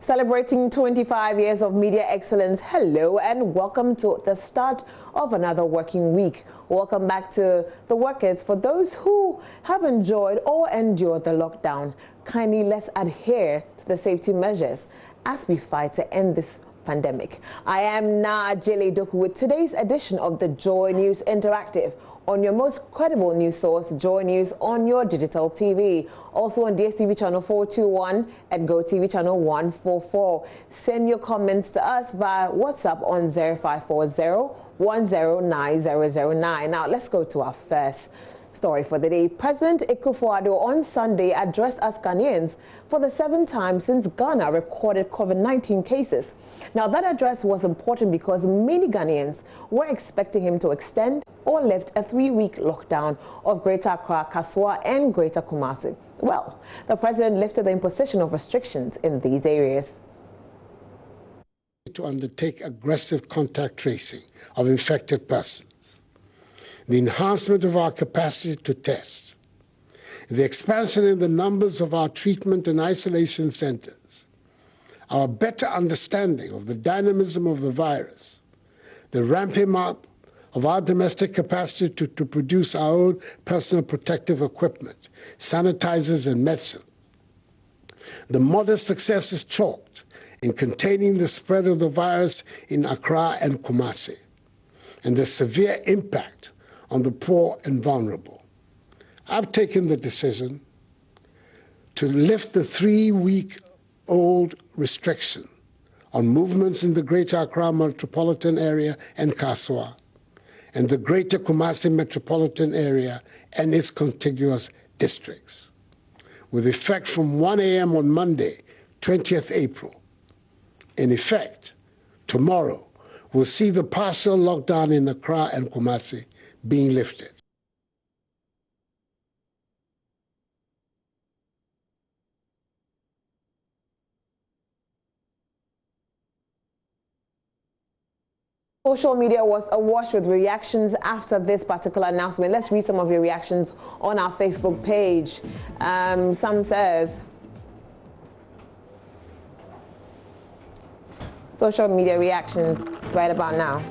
Celebrating 25 years of media excellence, hello and welcome to the start of another working week. Welcome back to The Workers. For those who have enjoyed or endured the lockdown, kindly let's adhere to the safety measures as we fight to end this pandemic. I am Na Jele Doku with today's edition of the Joy News Interactive on your most credible news source, Joy News, on your digital TV. Also on DSTV channel 421 and GoTV channel 144. Send your comments to us via WhatsApp on 0540-109009. Now let's go to our first story for the day. President Akufo-Addo on Sunday addressed us Ghanaians for the 7th time since Ghana recorded COVID-19 cases. Now that address was important because many Ghanaians were expecting him to extend or lift a 3-week lockdown of Greater Accra, Kaswa and Greater Kumasi. Well, the president lifted the imposition of restrictions in these areas. To undertake aggressive contact tracing of infected persons, the enhancement of our capacity to test, the expansion in the numbers of our treatment and isolation centers, our better understanding of the dynamism of the virus, the ramping up of our domestic capacity to produce our own personal protective equipment, sanitizers and medicine. The modest successes chalked in containing the spread of the virus in Accra and Kumasi, and the severe impact on the poor and vulnerable. I've taken the decision to lift the 3-week-old restriction on movements in the Greater Accra metropolitan area and Kaswa, and the Greater Kumasi metropolitan area and its contiguous districts, with effect from 1 a.m. on Monday, 20th April. In effect, tomorrow, we'll see the partial lockdown in Accra and Kumasi being lifted. Social media was awash with reactions after this particular announcement. Let's read some of your reactions on our Facebook page. Some says, social media reactions right about now.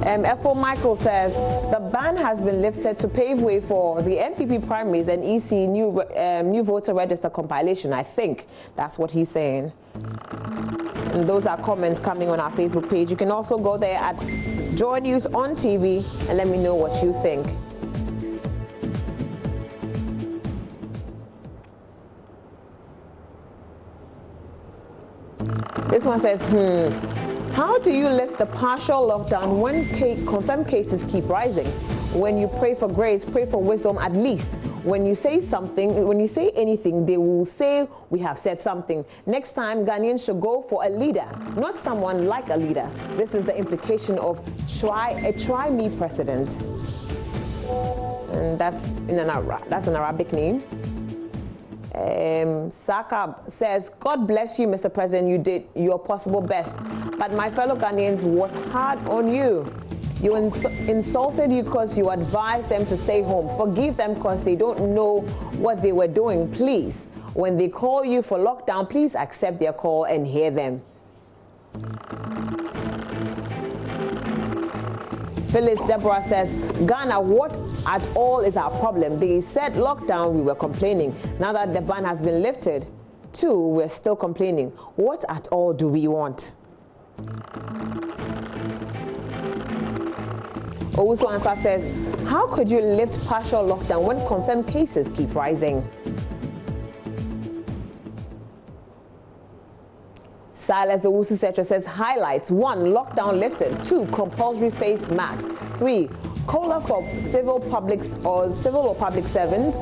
F.O. Michael says, the ban has been lifted to pave way for the NPP primaries and EC new voter register compilation. I think that's what he's saying. And those are comments coming on our Facebook page. You can also go there at Joy News on TV and let me know what you think. This one says, how do you lift the partial lockdown when confirmed cases keep rising? When you pray for grace, pray for wisdom at least. When you say something, when you say anything, they will say we have said something. Next time, Ghanaians should go for a leader, not someone like a leader. This is the implication of try me president. And that's an Arabic name. Sakab says, God bless you, Mr. President. You did your possible best. But my fellow Ghanaians was hard on you. You insulted you because you advised them to stay home. Forgive them because they don't know what they were doing. Please, when they call you for lockdown, please accept their call and hear them. Phyllis Deborah says, Ghana, what at all is our problem? They said lockdown, we were complaining. Now that the ban has been lifted, too, we're still complaining. What at all do we want? Owusu Ansah says, how could you lift partial lockdown when confirmed cases keep rising? Silas Owusu Setra says, highlights: 1, lockdown lifted; 2, compulsory face masks; 3, COLA for civil or public servants;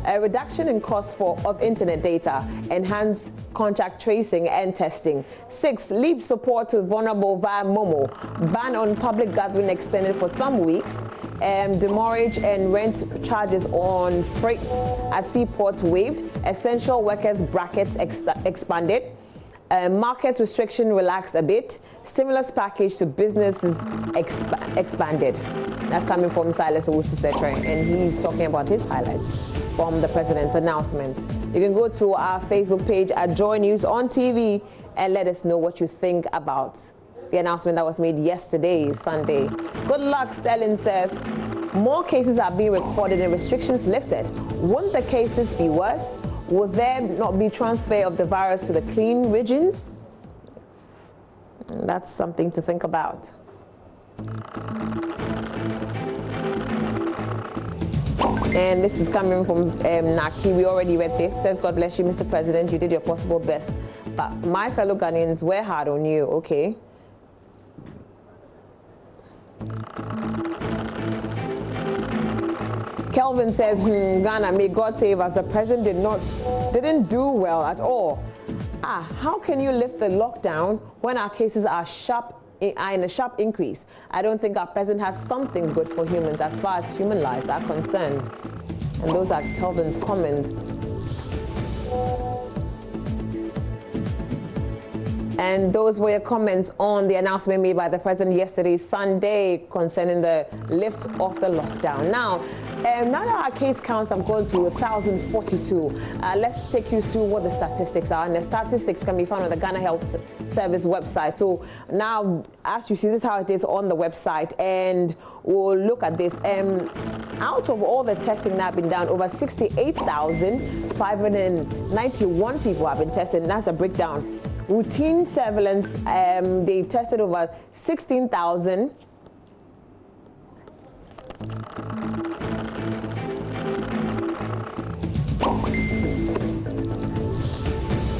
a reduction in cost of internet data; enhanced contact tracing and testing; 6, leap support to vulnerable via Momo; ban on public gathering extended for some weeks; demurrage and rent charges on freight at seaports waived; essential workers brackets expanded; market restriction relaxed a bit; stimulus package to businesses expanded. That's coming from Silas Owusu Setra, and he's talking about his highlights from the president's announcement. You can go to our Facebook page at JoyNews on TV and let us know what you think about the announcement that was made yesterday, Sunday. Good luck, Sterling says. More cases are being recorded and restrictions lifted. Won't the cases be worse? Will there not be transfer of the virus to the clean regions? That's something to think about. And this is coming from Naki. We already read this. Says, God bless you, Mr. President. You did your possible best. But my fellow Ghanaians were hard on you, okay? Kelvin says, Ghana, may God save us. The president didn't do well at all. How can you lift the lockdown when our cases are in a sharp increase? I don't think our president has something good for humans as far as human lives are concerned. And those are Kelvin's comments. And those were your comments on the announcement made by the president yesterday, Sunday, concerning the lift of the lockdown. Now that our case counts have gone to 1,042, let's take you through what the statistics are. And the statistics can be found on the Ghana Health Service website. So now, as you see, this is how it is on the website. And we'll look at this. Out of all the testing that have been done, over 68,591 people have been tested. And that's a breakdown. Routine surveillance, they tested over 16,000.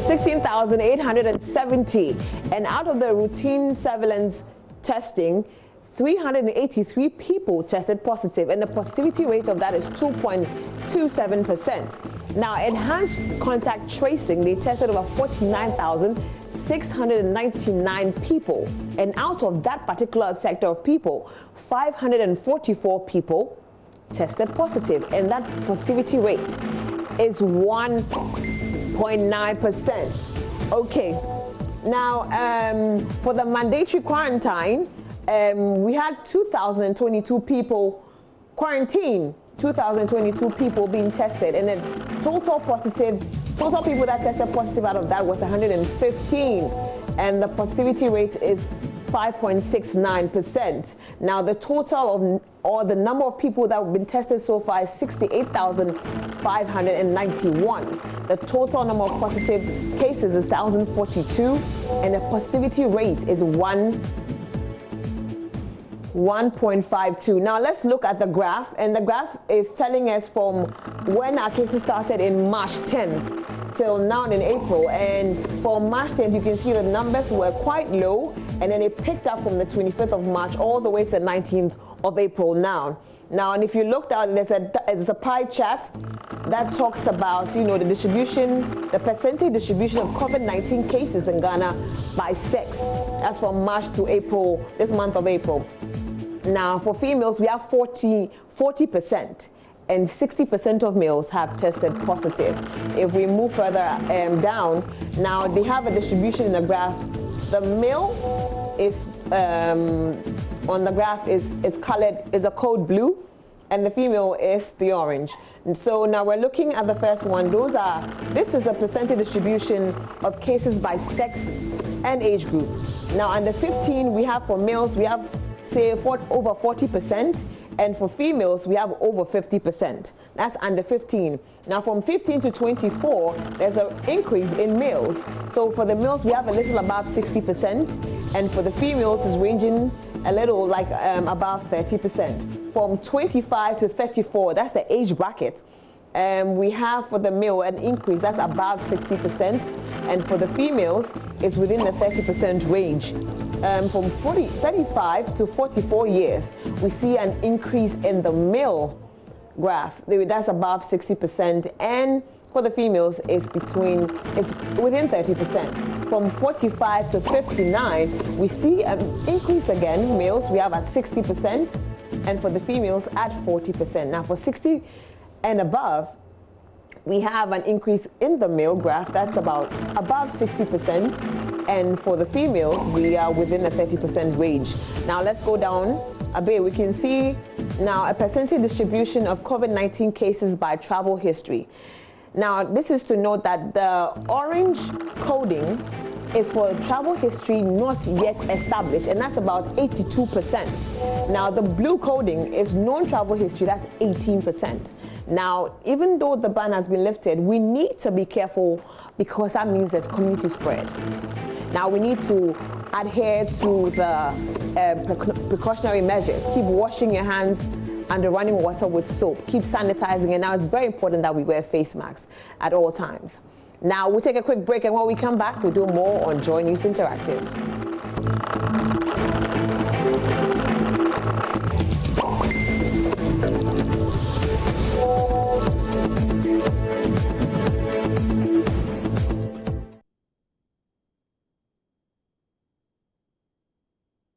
16,870, and out of the routine surveillance testing, 383 people tested positive, and the positivity rate of that is 2.27%. Now, enhanced contact tracing, they tested over 49,699 people, and out of that particular sector of people, 544 people tested positive, and that positivity rate is 1.9%. Okay, now for the mandatory quarantine, we had 2,022 people quarantined, 2,022 people being tested, and then total people that tested positive out of that was 115, and the positivity rate is 5.69%. Now the total of the number of people that have been tested so far is 68,591. The total number of positive cases is 1,042, and the positivity rate is 1.52. Now let's look at the graph, and the graph is telling us from when our cases started in March 10th till now in April. And for March 10th, you can see the numbers were quite low, and then it picked up from the 25th of March all the way to the 19th of April now. And if you looked out, there's a pie chart that talks about, the distribution, the percentage distribution of COVID-19 cases in Ghana by sex. That's from March to April, this month of April. Now, for females, we have 40%, and 60% of males have tested positive. If we move further down, now they have a distribution in the graph. The male is on the graph is colored is a code blue, and the female is the orange. And so now we're looking at the first one. This is a percentage distribution of cases by sex and age group. Now under 15, we have for males, we have say over 40%, and for females, we have over 50%. That's under 15. Now from 15 to 24, there's an increase in males. So for the males, we have a little above 60%, and for the females, it's ranging a little like above 30%. From 25 to 34, that's the age bracket. We have for the male an increase that's above 60%, and for the females, it's within the 30% range. From 35 to 44 years, we see an increase in the male graph. That's above 60%, and for the females, it's within 30%. From 45 to 59, we see an increase again. Males, we have at 60%, and for the females at 40%. Now for 60 and above, we have an increase in the male graph that's about above 60%, and for the females, we are within the 30% range. Now let's go down a bit. We can see now a percentage distribution of COVID-19 cases by travel history. Now, this is to note that the orange coding is for travel history not yet established, and that's about 82%. Now, the blue coding is known travel history, that's 18%. Now, even though the ban has been lifted, we need to be careful because that means there's community spread. Now, we need to adhere to the precautionary measures. Keep washing your hands under running water with soap. Keep sanitizing, and now it's very important that we wear face masks at all times. Now, we'll take a quick break, and when we come back, we'll do more on JoyNews Interactive.